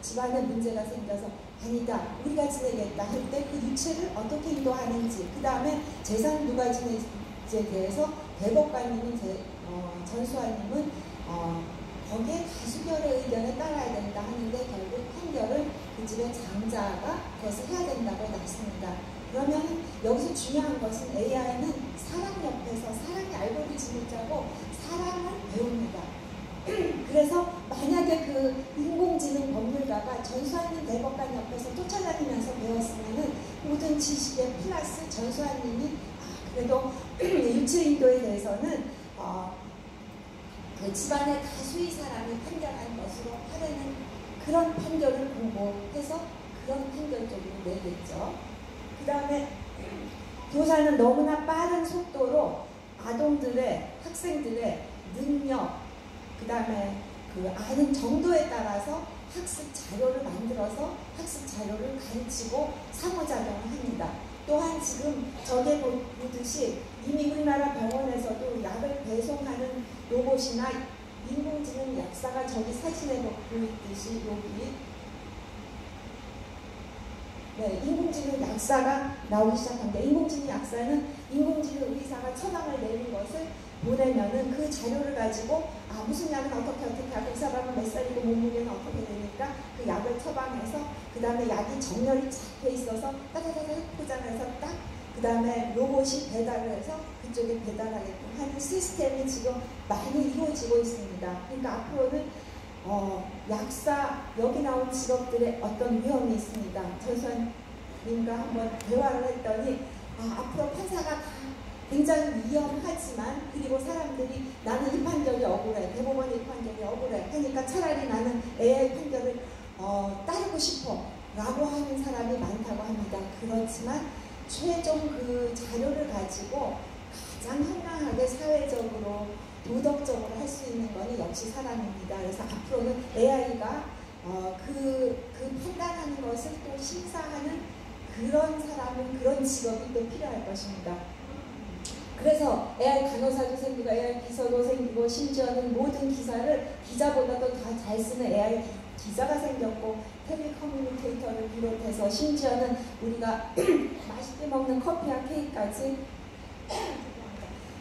집안에 문제가 생겨서 아니다, 우리가 지내겠다 할 때 그 유체를 어떻게 인도하는지, 그 다음에 재산 누가 지낼지에 대해서 대법관님은 전수환님은 거기에 다수결의 의견에 따라야 된다 하는데 결국 판결을 그 집의 장자가 그것을 해야 된다고 났습니다. 그러면 여기서 중요한 것은 AI는 사람 옆에서 사람이 알고리즘을 짜고 사람을 배웁니다. 그래서 만약에 그 인공지능 법률가가 전수환님 대법관 옆에서 쫓아다니면서 배웠으면은 모든 지식의 플러스 전수환님이 그래도 유체인도에 대해서는 그 집안의 다수의 사람이 판결한 것으로 하려는 그런 판결을 공고해서 그런 판결 쪽으로 내겠죠. 그 다음에 교사는 너무나 빠른 속도로 아동들의 학생들의 능력, 그 다음에 그 아는 정도에 따라서 학습 자료를 만들어서 학습 자료를 가르치고 상호작용을 합니다. 또한 지금 저게 보듯이 이미 우리나라 병원에서도 약을 배송하는 로봇이나 인공지능 약사가 저기 사진에 보이듯이 여기 인공지능 약사가 나오기 시작합니다. 인공지능 약사는 인공지능 의사가 처방을 내린 것을 보내면은 그 자료를 가지고 무슨 약은 어떻게 하고 이 사람은 몇 살이고 몸무게는 어떻게 되니까 그 약을 처방해서 그 다음에 약이 정렬이 잡혀 있어서 따다다닥 포장해서 딱 그 다음에 로봇이 배달을 해서 그쪽에 배달하게끔 하는 시스템이 지금 많이 이루어지고 있습니다. 그러니까 앞으로는 약사, 여기 나온 직업들의 어떤 위험이 있습니다. 전수환님과 한번 대화를 했더니 앞으로 판사가 다 굉장히 위험하지만, 그리고 사람들이 나는 이 판결이 억울해, 대법원 이 판결이 억울해 하니까 차라리 나는 AI 판결을 따르고 싶어 라고 하는 사람이 많다고 합니다. 그렇지만 최종 그 자료를 가지고 가장 현명하게 사회적으로 도덕적으로 할 수 있는 것은 역시 사람입니다. 그래서 앞으로는 AI가 그 판단하는 것을 또 심사하는 그런 사람은, 그런 직업이 또 필요할 것입니다. 그래서 AI 간호사도 생기고 AI 비서도 생기고 심지어는 모든 기사를 기자보다도 다 잘 쓰는 AI 기자가 생겼고, 텔레커뮤니케이터를 비롯해서 심지어는 우리가 맛있게 먹는 커피와 케이크까지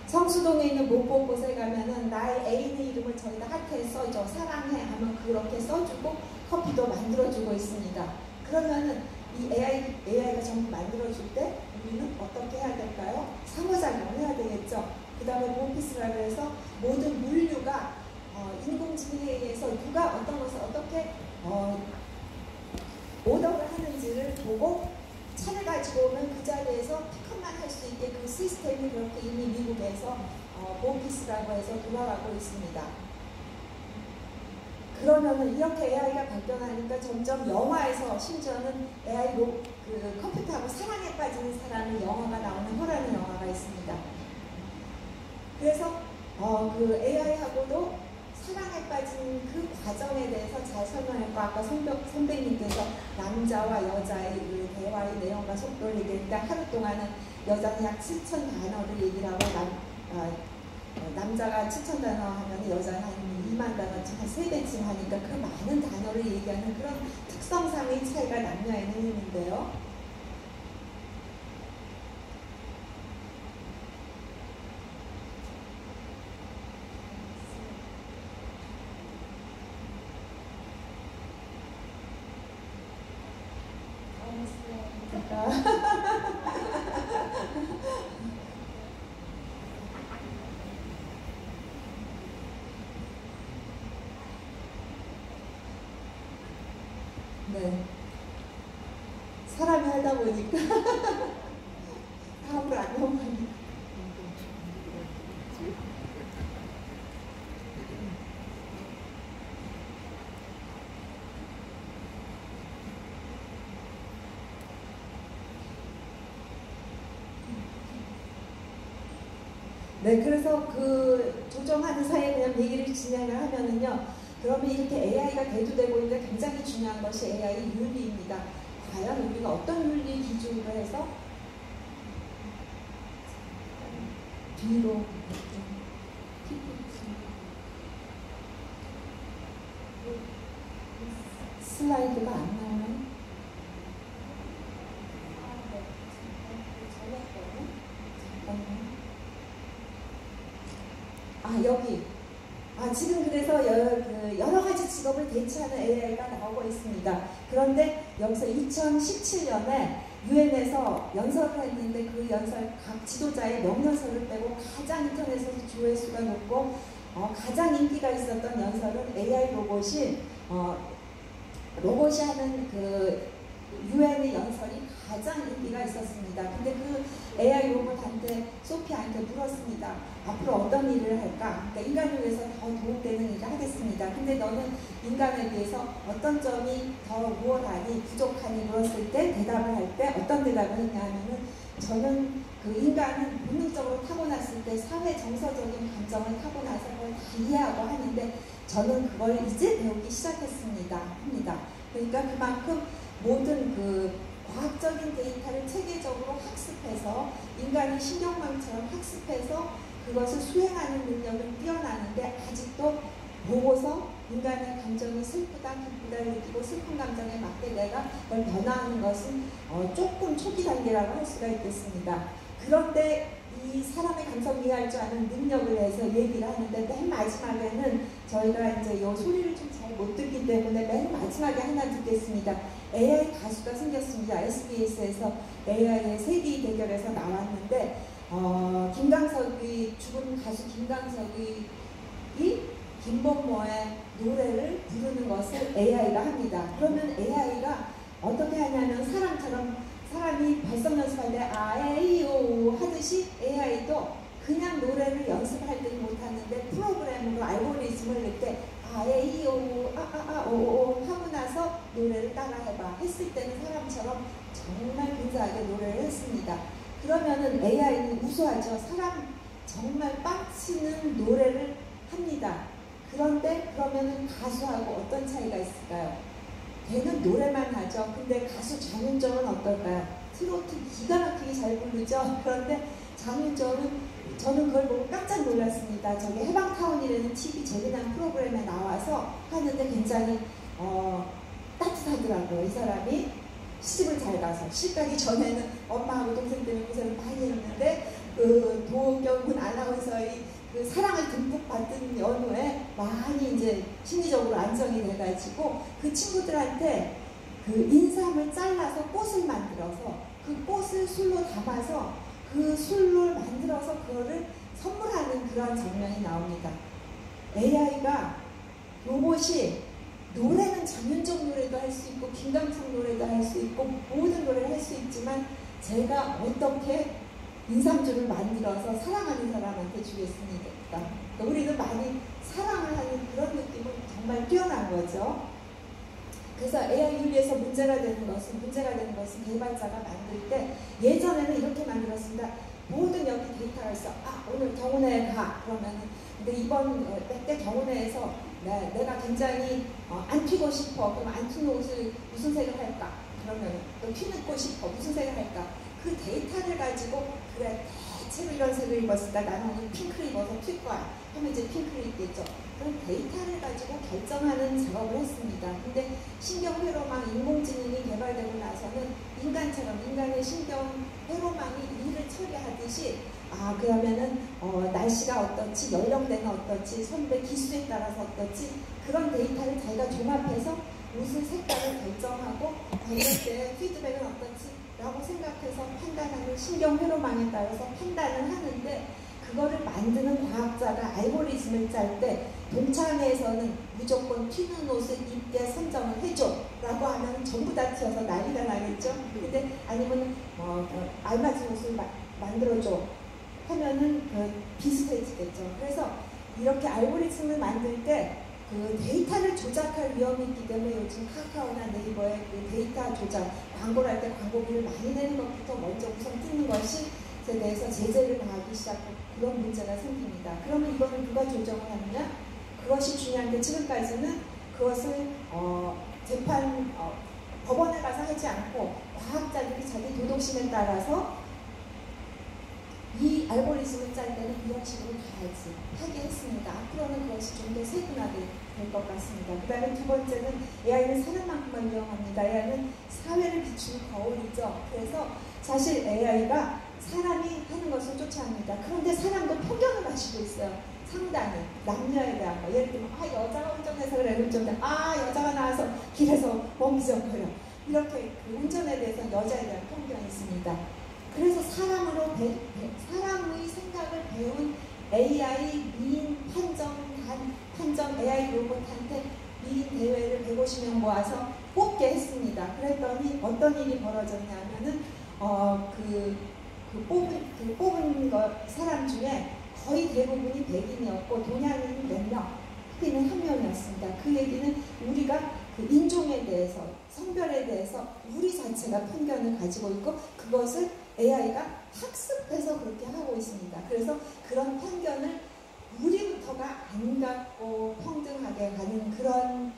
성수동에 있는 모포곳에 가면은 나의 애인의 이름을 저기다 하트에 써줘, 사랑해 하면 그렇게 써주고 커피도 만들어주고 있습니다. 그러면은 이 AI가 전부 만들어줄 때 우리는 어떻게 해야 될까요? 상호작용을 해야 되겠죠. 그 다음에 모피스라고 해서 모든 물류가 인공지능에 의해서 누가 어떤 것을 어떻게 오더를 하는지를 보고 차를 가지고 오면 그 자리에서 픽업만 할 수 있게 그 시스템이 그렇게 이미 미국에서 모피스라고 해서 돌아가고 있습니다. 그러면은 이렇게 AI가 발전하니까 점점 영화에서 심지어는 AI 그 컴퓨터하고 사랑에 빠지는 사람의 영화가 나오는 호라는 영화가 있습니다. 그래서 그 AI하고도 사랑에 빠진 그 과정에 대해서 잘 설명했고, 아까 선배님께서 남자와 여자의 그 대화의 내용과 속도를 얘기하니까 하루 동안은 여자는 약 7,000 단어를 얘기를 하고 남자가 7,000 단어 하면 여자는 한 2만 단어, 한 3배쯤 하니까 그 많은 단어를 얘기하는 그런 특성상의 차이가 남녀에는 있는데요. 네. 사람이 하다 보니까 다음을 안 넘어가니까. 네, 그래서 그 조정하는 사이에 그냥 얘기를 진행을 하면은요, 그러면 이렇게 AI가 대두되고 있는데 굉장히 중요한 것이 AI 윤리입니다. 과연 우리가 어떤 윤리 기준으로 해서 뒤로 슬라이드가 안 나오나요? 여기. 지금 그래서 여러 가지 직업을 대체하는 AI가 나오고 있습니다. 그런데 여기서 2017년에 유엔에서 연설을 했는데 그 연설 각 지도자의 명연설을 빼고 가장 인터넷에서 조회수가 높고 가장 인기가 있었던 연설은 AI 로봇이 하는 그 유엔의 연설이 가장 인기가 있었습니다. 근데 그 AI 로봇한테 소피아한테 물었습니다. 앞으로 어떤 일을 할까? 그러니까 인간을 위해서 더 도움되는 일을 하겠습니다. 근데 너는 인간에 비해서 어떤 점이 더 우월하니 부족하니 물었을 때 대답을 할 때 어떤 대답을 했냐 하면은 저는 그 인간은 본능적으로 타고났을 때 사회 정서적인 감정을 타고나서 그걸 다 이해하고 하는데 저는 그걸 이제 배우기 시작했습니다. 합니다. 그러니까 그만큼 모든 그 과학적인 데이터를 체계적으로 학습해서 인간이 신경망처럼 학습해서 그것을 수행하는 능력을 뛰어나는데 아직도 보고서 인간의 감정이 슬프다 기쁘다를 느끼고 슬픈 감정에 맞게 내가 그걸 변화하는 것은 조금 초기 단계라고 할 수가 있겠습니다. 그런데 이 사람의 감성 이해할 줄 아는 능력을 해서 얘기를 하는데 맨 마지막에는 저희가 이제 이 소리를 좀 잘 못 듣기 때문에 맨 마지막에 하나 듣겠습니다. AI 가수가 생겼습니다. SBS에서 AI의 세기 대결에서 나왔는데 죽은 가수 김광석이 김범모의 노래를 부르는 것을 AI가 합니다. 그러면 AI가 어떻게 하냐면 사람이 발성 연습할 때 아에이오 하듯이 AI도 그냥 노래를 연습할 때는 못하는데 프로그램으로 알고리즘을 넣을 때 아에이오 아아아오오 하고 나서 노래를 따라해봐 했을 때는 사람처럼 정말 근사하게 노래를 했습니다. 그러면은 AI는 우수하죠. 사람 정말 빡치는 노래를 합니다. 그런데 그러면은 가수하고 어떤 차이가 있을까요? 걔는 노래만 하죠. 근데 가수 장윤정은 어떨까요? 트로트 기가 막히게 잘 부르죠. 그런데 장윤정은 저는 그걸 보고 깜짝 놀랐습니다. 저기 해방타운이라는 TV 재미난 프로그램에 나와서 하는데 굉장히 따뜻하더라고요. 이 사람이 시집을 잘 가서 시집 가기 전에는 엄마하고 동생 때문에 고생을 많이 했는데 그 도경훈 아나운서의 그 사랑을 듬뿍 받은 연후에 많이 이제 심리적으로 안정이 돼가지고 그 친구들한테 그 인삼을 잘라서 꽃을 만들어서 그 꽃을 술로 담아서 그 술을 만들어서 그거를 선물하는 그런 장면이 나옵니다. AI가 로봇이 노래는 장윤정 노래도 할 수 있고 김광석 노래도 할 수 있고 모든 노래를 할 수 있지만 제가 어떻게 인삼주를 만들어서 사랑하는 사람한테 주겠습니까? 그러니까 우리도 많이 사랑을 하는 그런 느낌은 정말 뛰어난 거죠. 그래서 AI 윤리에서 문제가 되는 것은 개발자가 만들 때 예전에는 이렇게 만들었습니다. 모든 여기 데이터가 있어. 오늘 경운회에 가. 그러면은 근데 이번 때 경운회에서 내가 굉장히 안 튀고 싶어. 그럼 안 튀는 옷을 무슨 색을 할까? 그러면 또 튀고 싶어. 무슨 색을 할까? 그 데이터를 가지고 그래 대체로 이런 색을 입었으니까 나는 오늘 핑크를 입어서 튈 거야. 하면 이제 핑크를 입겠죠. 그런 데이터를 가지고 결정하는 작업을 했습니다. 근데 신경회로망 인공지능이 개발되고 나서는 인간처럼 인간의 신경회로망이 일을 처리하듯이 그러면은 날씨가 어떻지, 연령대가 어떻지, 선배 기수에 따라서 어떻지 그런 데이터를 자기가 종합해서 무슨 색깔을 결정하고 이럴 때 피드백은 어떻지 라고 생각해서 판단하는 신경회로망에 따라서 판단을 하는데 그거를 만드는 과학자가 알고리즘을 짤 때 동창회에서는 무조건 튀는 옷을 입게 선정을 해줘 라고 하면 전부 다 튀어서 난리가 나겠죠. 근데 아니면 알맞은 옷을 만들어줘 하면은 비슷해지겠죠. 그래서 이렇게 알고리즘을 만들 때 그 데이터를 조작할 위험이 있기 때문에 요즘 카카오나 네이버의 그 데이터 조작, 광고를 할 때 광고비를 많이 내는 것부터 먼저 우선 뜯는 것이 에 대해서 제재를 가하기 시작하고 그런 문제가 생깁니다. 그러면 이거는 누가 조정을 하느냐? 그것이 중요한데 지금까지는 그것을 법원에 가서 하지 않고 과학자들이 자기 도덕심에 따라서 이 알고리즘을 짤 때는 이런 식으로 가야지 하게 했습니다. 앞으로는 그것이 좀 더 세분화될 될 것 같습니다. 그 다음에 두 번째는 AI는 사람만큼만 이용합니다. AI는 사회를 비추는 거울이죠. 그래서 사실 AI가 사람이 하는 것을 쫓아합니다. 그런데 사람도 편견을 가지고 있어요. 상당히 남녀에 대한 거. 예를 들면 여자가 운전해서 그래 운전해. 여자가 나와서 길에서 멍기적거려. 이렇게 그 운전에 대해서 여자에 대한 편견이 있습니다. 그래서 사람의 생각을 배운 AI 미인 판정 AI 로봇한테 미인 대회를 150명 모아서 뽑게 했습니다. 그랬더니 어떤 일이 벌어졌냐면은 뽑은 사람 중에 거의 대부분이 백인이었고 동양인이 몇 명, 흑인은 한 명이었습니다. 그 얘기는 우리가 그 인종에 대해서, 성별에 대해서 우리 자체가 편견을 가지고 있고 그것을 AI가 학습해서 그렇게 하고 있습니다. 그래서 그런 편견을 우리부터가 안 갖고 평등하게 가는 그런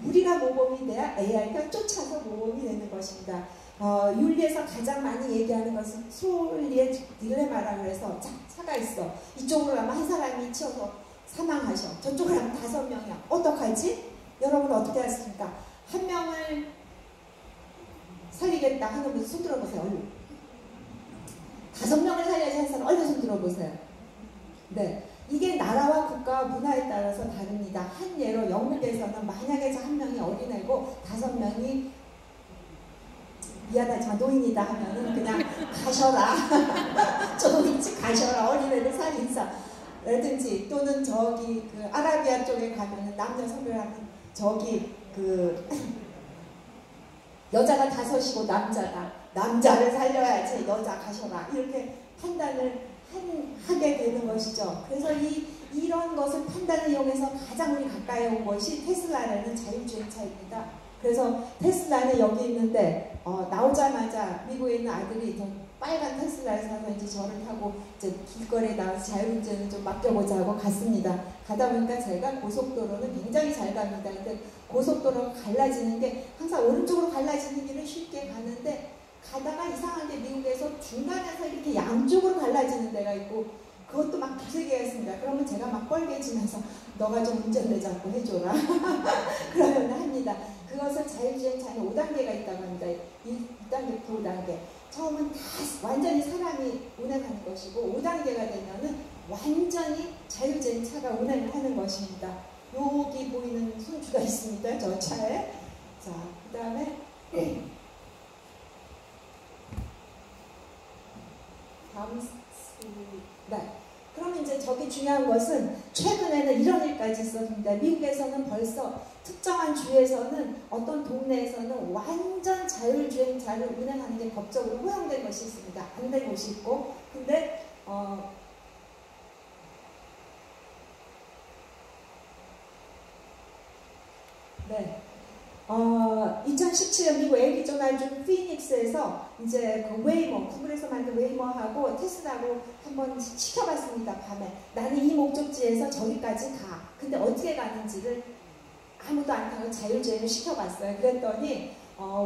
우리가 모범이 돼야 AI가 쫓아서 모범이 되는 것입니다. 윤리에서 가장 많이 얘기하는 것은 소울리의 딜레마라 그래서 차가 있어. 이쪽으로 가면 한 사람이 치여서 사망하셔. 저쪽으로 가면 5명이야. 어떡하지? 여러분 어떻게 하십니까? 한 명을 살리겠다 하는 분 손 들어보세요. 얼른. 5명을 살려야지 한 사람 얼른 손 들어보세요. 네. 이게 나라와 국가와 문화에 따라서 다릅니다. 한 예로 영국에서는 만약에 한 명이 어린애고 5명이 미안하지만 노인이다 하면은 그냥 가셔라. 좀 일찍 가셔라. 어린애를 살인사. 라든지 또는 저기 그 아라비아 쪽에 가면은 남녀 성별하면 저기 그 여자가 5이고 남자를 살려야지 여자 가셔라. 이렇게 판단을 하게 되는 것이죠. 그래서 이런 것을 판단을 이용해서 가장 우리 가까이 온 것이 테슬라라는 자율주행차입니다. 그래서 테슬라는 여기 있는데 나오자마자 미국에 있는 아들이 빨간 테슬라를 사서 이제 저를 타고 이제 길거리에 나와서 자율운전을 좀 맡겨보자 하고 갔습니다. 가다 보니까 제가 고속도로는 굉장히 잘 갑니다. 근데 고속도로가 갈라지는 게 항상 오른쪽으로 갈라지는 길은 쉽게 가는데 가다가 이상하게 미국에서 중간에서 이렇게 양쪽으로 갈라지는 데가 있고 그것도 막 두세 개가 있습니다. 그러면 제가 막 뻘개지면서 너가 좀 운전대 잡고 해줘라. 그러면 합니다. 그것을 자율주행차는 5단계가 있다고 합니다. 1단계부터 5단계. 처음은 다 완전히 사람이 운행하는 것이고 5단계가 되면은 완전히 자율주행차가 운행을 하는 것입니다. 여기 보이는 손주가 있습니다. 저 차에. 자, 그 다음에 다음 슬라이드. 그럼 이제 저기 중요한 것은 최근에는 이런 일까지 있었습니다. 미국에서는 벌써 특정한 주에서는 어떤 동네에서는 완전 자율주행차를 운행하는 게 법적으로 허용된 것이 있습니다. 안 된 곳이 있고. 근데 네. 2017년 미국 애리조나주 피닉스에서 이제 그 웨이모, 구글에서 만든 웨이모하고 테슬라로 한번 시켜봤습니다. 밤에. 나는 이 목적지에서 저기까지 가. 근데 어떻게 가는지를 아무도 안 타고 자율주행을 시켜봤어요. 그랬더니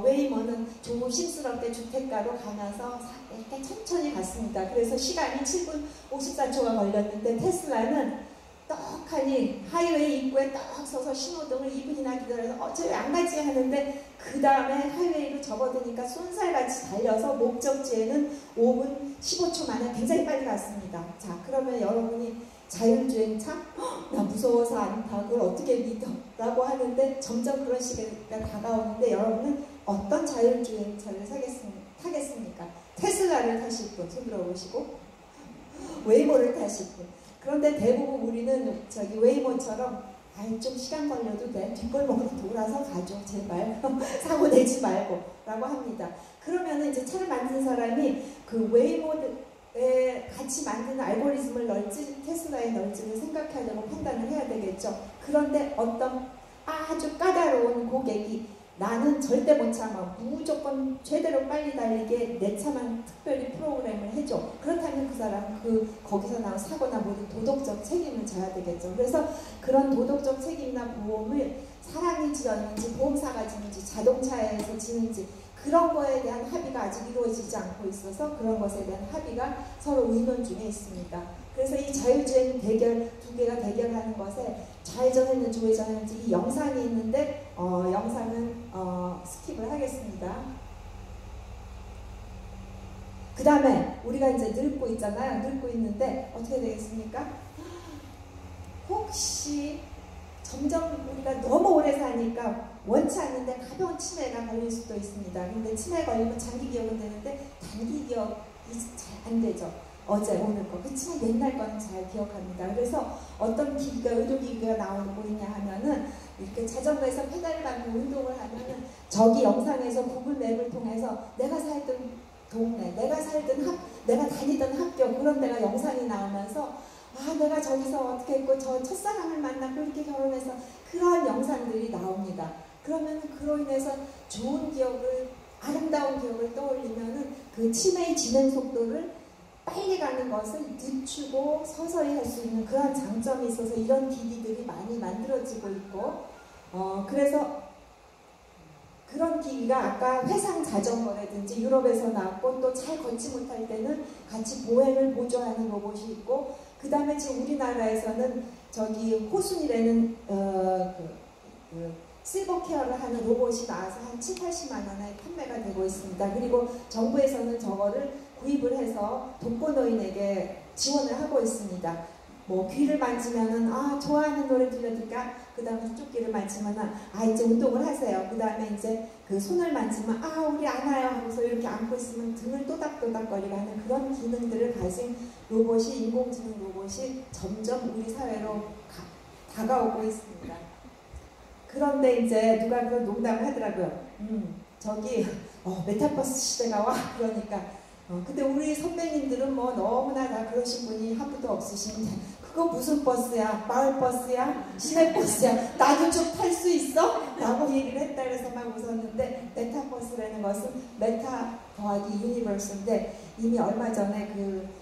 웨이모는 조심스럽게 주택가로 가면서 이렇게 천천히 갔습니다. 그래서 시간이 7분 54초가 걸렸는데 테슬라는 떡하니 하이웨이 입구에 떡 서서 신호등을 2분이나 기다려서 저 왜 안 가지 하는데 그 다음에 하이웨이로 접어드니까 쏜살같이 달려서 목적지에는 5분 15초 만에 굉장히 빨리 갔습니다. 자, 그러면 여러분이 자율주행차? 나 무서워서 안 타고 그걸 어떻게 믿어? 라고 하는데 점점 그런 시기가 다가오는데 여러분은 어떤 자율주행차를 타겠습니까? 테슬라를 타실 분 손 들어보시고 웨이모를 타실 분. 그런데 대부분 우리는 저기 웨이모처럼 좀 시간 걸려도 돼. 뒷골목으로 돌아서 가죠. 제발. 사고 내지 말고. 라고 합니다. 그러면은 이제 차를 만든 사람이 그 웨이모에 같이 만드는 알고리즘을 넣을지 테슬라에 넣을지를 생각해야 되고 판단을 해야 되겠죠. 그런데 어떤 아주 까다로운 고객이 나는 절대 못 참아. 무조건 최대로 빨리 달리게 내 차만 특별히 프로그램을 해줘. 그렇다면 그 사람은 거기서 나온 사고나 모든 도덕적 책임을 져야 되겠죠. 그래서 그런 도덕적 책임이나 보험을 사람이 지었는지 보험사가 지는지 자동차에서 지는지 그런 거에 대한 합의가 아직 이루어지지 않고 있어서 그런 것에 대한 합의가 서로 의논 중에 있습니다. 그래서 이 자율주행 대결, 두 개가 대결하는 것에 좌회전했는지 우회전했는지 이 영상이 있는데 영상은 스킵을 하겠습니다. 그 다음에 우리가 이제 늙고 있잖아요. 늙고 있는데 어떻게 되겠습니까? 혹시 점점 우리가 너무 오래 사니까 원치 않는데 가벼운 치매가 걸릴 수도 있습니다. 근데 치매 걸리면 장기 기억은 되는데 단기 기억이 잘 안 되죠. 어제 오늘 거. 그치만 옛날 거는 잘 기억합니다. 그래서 어떤 기기가 의료기기가 나오고 있냐 하면은 이렇게 자전거에서 페달을 밟고 운동을 하면은 저기 영상에서 구글맵을 통해서 내가 살던 동네, 내가 다니던 학교 그런 데가 영상이 나오면서 아 내가 저기서 어떻게 했고 저 첫사랑을 만나고 이렇게 결혼해서 그러한 영상들이 나옵니다. 그러면 그로 인해서 좋은 기억을 아름다운 기억을 떠올리면은 그 치매의 진행 속도를 빨리 가는 것을 늦추고 서서히 할 수 있는 그런 장점이 있어서 이런 기기들이 많이 만들어지고 있고 그래서 그런 기기가 아까 회상 자전거라든지 유럽에서 나왔고 또 잘 걷지 못할 때는 같이 보행을 보조하는 로봇이 있고 그 다음에 지금 우리나라에서는 저기 호순이라는 실버 케어를 하는 로봇이 나와서 한 7, 80만 원에 판매가 되고 있습니다. 그리고 정부에서는 저거를 구입을 해서 독거노인에게 지원을 하고 있습니다. 뭐 귀를 만지면은 아 좋아하는 노래 들려줄까? 그 다음에 쪽귀를 만지면은 아 이제 운동을 하세요. 그 다음에 이제 그 손을 만지면 아 우리 안아요 하고서 이렇게 안고 있으면 등을 또닥또닥거리게 하는 그런 기능들을 가진 로봇이 인공지능 로봇이 점점 우리 사회로 다가오고 있습니다. 그런데 이제 누가 그런 농담을 하더라고요. 저기 메타버스 시대가 와 그러니까 근데 우리 선배님들은 뭐 너무나 다 그러신 분이 한 분도 없으신데 그거 무슨 버스야? 마을버스야? 시내버스야? 나도 좀 탈 수 있어? 라고 얘기를 했다 그래서 막 웃었는데 메타버스라는 것은 메타 더하기 유니버스인데 이미 얼마 전에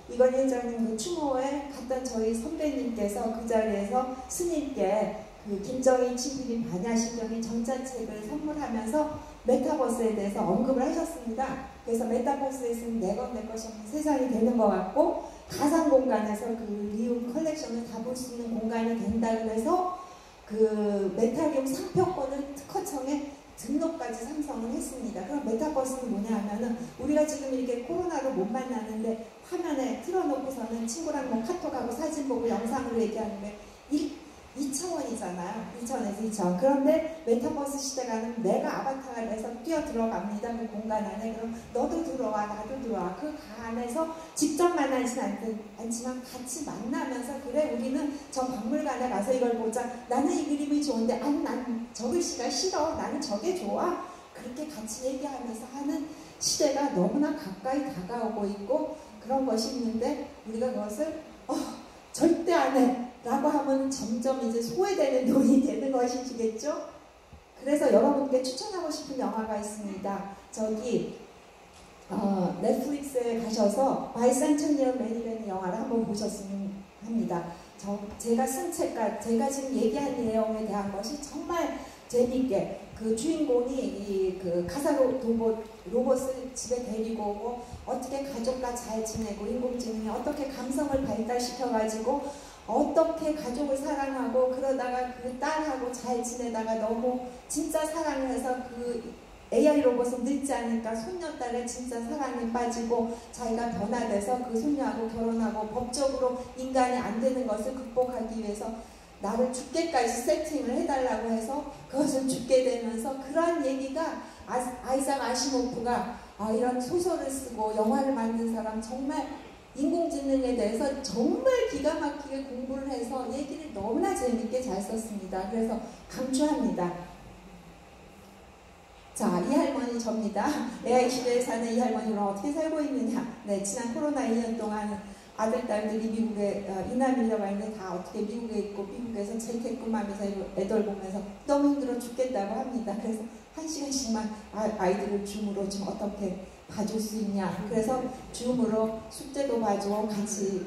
이건 회장님 그 추모에 갔던 저희 선배님께서 그 자리에서 스님께 김정일 친필인 반야신경의 전자책을 선물하면서 메타버스에 대해서 언급을 하셨습니다. 그래서 메타버스에서는 내 것 내 것이 없는 세상이 되는 것 같고 가상 공간에서 그 리움 컬렉션을 다 볼 수 있는 공간이 된다 그래서 그 메타리움 상표권을 특허청에 등록까지 상성을 했습니다. 그럼 메타버스는 뭐냐 하면은 우리가 지금 이렇게 코로나로 못 만나는데 화면에 틀어놓고서는 친구랑 뭐 카톡하고 사진 보고 영상으로 얘기하는데 2차원이잖아요. 2차원에서 2차원. 그런데 메타버스 시대가는 내가 아바타가 돼서 뛰어 들어갑니다. 그 공간 안에. 그럼 너도 들어와, 나도 들어와. 그 안에서 직접 만나진 않지만 같이 만나면서 그래 우리는 저 박물관에 가서 이걸 보자. 나는 이 그림이 좋은데 아니 난 저 글씨가 싫어. 나는 저게 좋아. 그렇게 같이 얘기하면서 하는 시대가 너무나 가까이 다가오고 있고 그런 것이 있는데 우리가 그것을 절대 안 해. 라고 하면 점점 이제 소외되는 돈이 되는 것이겠죠? 그래서 여러분께 추천하고 싶은 영화가 있습니다. 저기 넷플릭스에 가셔서 바이센트니얼 맨이라는 영화를 한번 보셨으면 합니다. 제가 쓴 책과 제가 지금 얘기한 내용에 대한 것이 정말 재밌게 그 주인공이 그 가사 로봇을 집에 데리고 오고 어떻게 가족과 잘 지내고 인공지능이 어떻게 감성을 발달시켜가지고 어떻게 가족을 사랑하고 그러다가 그 딸하고 잘 지내다가 너무 진짜 사랑을 해서 그 AI 로봇은 늙지 않으니까 손녀딸의 진짜 사랑에 빠지고 자기가 변화돼서 그 손녀하고 결혼하고 법적으로 인간이 안 되는 것을 극복하기 위해서 나를 죽게까지 세팅을 해달라고 해서 그것을 죽게 되면서 그런 얘기가 아이작 아시모프가 이런 소설을 쓰고 영화를 만든 사람 정말 인공지능에 대해서 정말 기가 막히게 공부를 해서 얘기를 너무나 재밌게 잘 썼습니다. 그래서 강추합니다. 자, 이 할머니 접니다. AI 시대에 사는 이 할머니는 어떻게 살고 있느냐. 네, 지난 코로나 2년 동안 아들, 딸들이 미국에 이남 밀려가 있는데 다 어떻게 미국에 있고 미국에서 재택근무하면서 애들 보면서 너무 힘들어 죽겠다고 합니다. 그래서 1시간씩만 아이들을 줌으로 좀 어떻게 봐줄 수 있냐. 그래서 줌으로 숙제도 봐주고 같이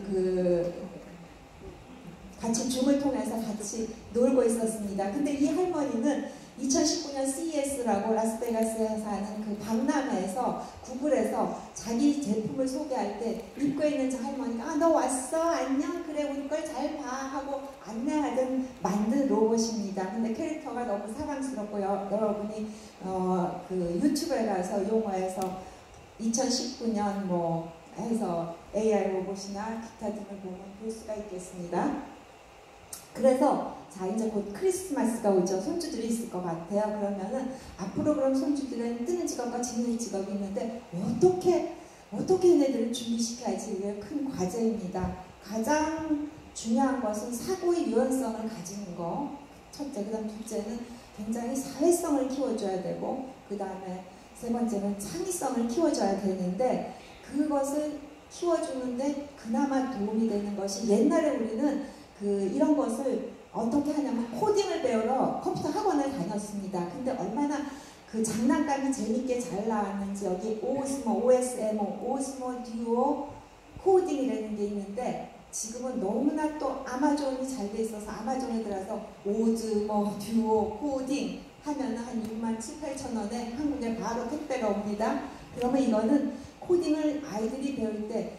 줌을 통해서 같이 놀고 있었습니다. 근데 이 할머니는 2019년 CES라고 라스베가스에 사는 그 박람회에서 구글에서 자기 제품을 소개할 때 입고 있는 저 할머니가 너 왔어? 안녕? 그래 우리 걸 잘 봐 하고 안내하던 만든 로봇입니다. 근데 캐릭터가 너무 사랑스럽고요. 여러분이 그 유튜브에 가서 용어에서 2019년 뭐 해서 AI 로봇이나 기타 등을 보면 볼 수가 있겠습니다. 그래서 자 이제 곧 크리스마스가 오죠. 손주들이 있을 것 같아요. 그러면은 앞으로 그럼 손주들은 뜨는 직업과 지는 직업이 있는데 어떻게 얘네들을 준비시켜야지 이게 큰 과제입니다. 가장 중요한 것은 사고의 유연성을 가지는 거 첫째, 그 다음 둘째는 굉장히 사회성을 키워줘야 되고 그 다음에 세 번째는 창의성을 키워줘야 되는데 그것을 키워주는데 그나마 도움이 되는 것이 옛날에 우리는 이런 것을 어떻게 하냐면 코딩을 배우러 컴퓨터 학원을 다녔습니다. 근데 얼마나 그 장난감이 재밌게 잘 나왔는지 여기 오스모, OSMO, 오스모 듀오 코딩이라는 게 있는데 지금은 너무나 또 아마존이 잘 돼 있어서 아마존에 들어가서 오즈모, 듀오, 코딩 하면은 한 6만 7, 8천 원에 한국에 바로 택배가 옵니다. 그러면 이거는 코딩을 아이들이 배울 때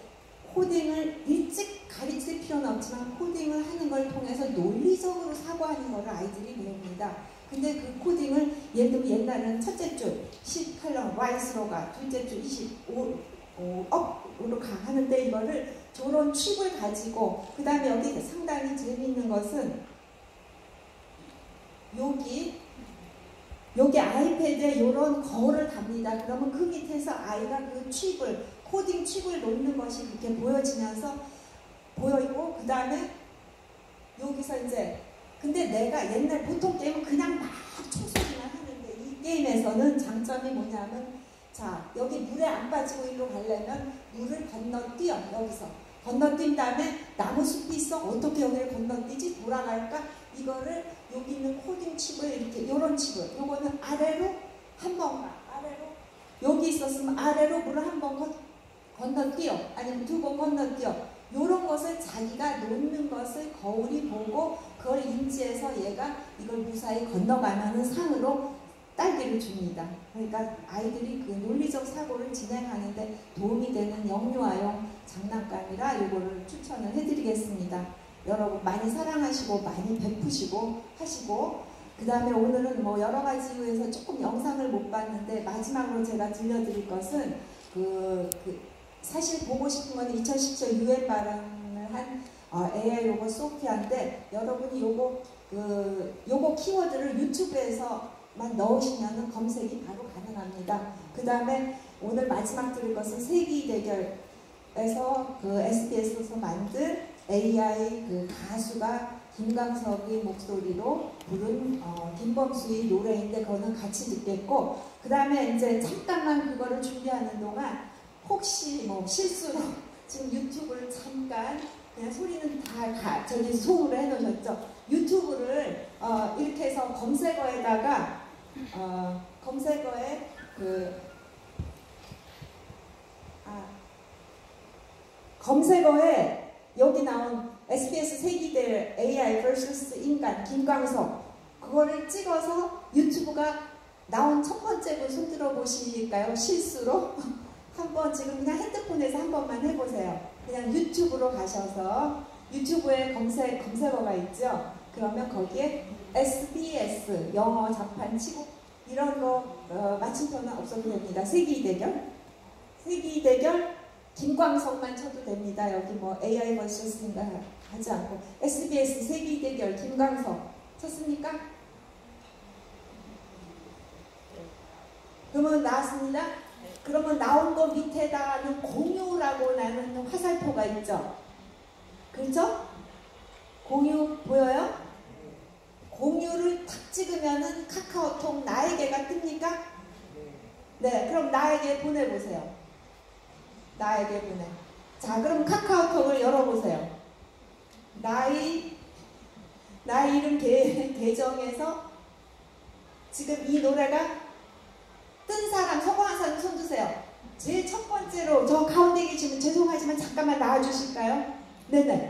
코딩을 일찍 가르칠 필요는 없지만 코딩을 하는 걸 통해서 논리적으로 사고하는 것을 아이들이 배웁니다. 근데 그 코딩을 예를 들면 옛날에는 첫째 줄 18런 Y스로 가, 둘째 줄 25 업으로 가 하는데 이거를 저런 칩을 가지고 그 다음에 여기 상당히 재미있는 것은 여기 아이패드에 이런 거울을 답니다. 그러면 그 밑에서 아이가 그 칩을 코딩 칩을 놓는 것이 그렇게 보여있고 그 다음에 여기서 이제 근데 내가 옛날 보통 게임은 그냥 막 총소리만 하는데 이 게임에서는 장점이 뭐냐면 자 여기 물에 안 빠지고 일로 가려면 물을 건너뛰어 여기서 건너뛴 다음에 나무 숲이 있어 어떻게 여기를 건너뛰지 돌아갈까 이거를 여기 있는 코딩 칩을 이렇게 요런 칩을 요거는 아래로 한 번 가 아래로 여기 있었으면 아래로 물을 한 번 건너뛰어 아니면 두 번 건너뛰어 요런 것을 자기가 놓는 것을 거울이 보고 그걸 인지해서 얘가 이걸 무사히 건너가면은 상으로 딸기를 줍니다. 그러니까 아이들이 그 논리적 사고를 진행하는데 도움이 되는 영유아용 장난감이라 요거를 추천을 해드리겠습니다. 여러분 많이 사랑하시고 많이 베푸시고 하시고 그 다음에 오늘은 뭐 여러 가지 이유에서 조금 영상을 못 봤는데 마지막으로 제가 들려드릴 것은 사실 보고 싶은 건 2017 UN 발언을 한 AI 로봇 소피아인데 여러분이 요거 키워드를 유튜브에서만 넣으시면 검색이 바로 가능합니다. 그 다음에 오늘 마지막 드릴 것은 세기 대결에서 그 SBS에서 만든 AI 그 가수가 김광석의 목소리로 부른 김범수의 노래인데 그거는 같이 듣겠고 그 다음에 이제 잠깐만 그거를 준비하는 동안 혹시 뭐 실수로 지금 유튜브를 잠깐 그냥 소리는 다 저기 소음으로 해놓으셨죠? 유튜브를 이렇게 해서 검색어에다가 검색어에 검색어에 여기 나온 SBS 세기대 AI vs 인간 김광석 그거를 찍어서 유튜브가 나온 첫 번째 분 손 들어보실까요? 실수로 한번 지금 그냥 핸드폰에서 한 번만 해보세요. 그냥 유튜브로 가셔서 유튜브에 검색어가 있죠. 그러면 거기에 SBS 영어 자판 치고 이런 거 마침표는 없어도 됩니다. 세기 대결 김광석만 쳐도 됩니다. 여기 뭐 AI vs인가 하지 않고 SBS 세기 대결 김광석 쳤습니까? 그러면 나왔습니다. 그러면 나온 거 밑에다는 공유라고 나는 화살표가 있죠. 그렇죠? 공유 보여요? 공유를 탁 찍으면은 카카오톡 나에게가 뜹니까? 네, 그럼 나에게 보내보세요. 나에게 보내. 자, 그럼 카카오톡을 열어보세요. 나의 이름 계정에서 지금 이 노래가 뜬 사람, 성공한 사람 손 드세요. 제일 첫 번째로 저 가운데 계시면 죄송하지만 잠깐만 나와주실까요? 네네.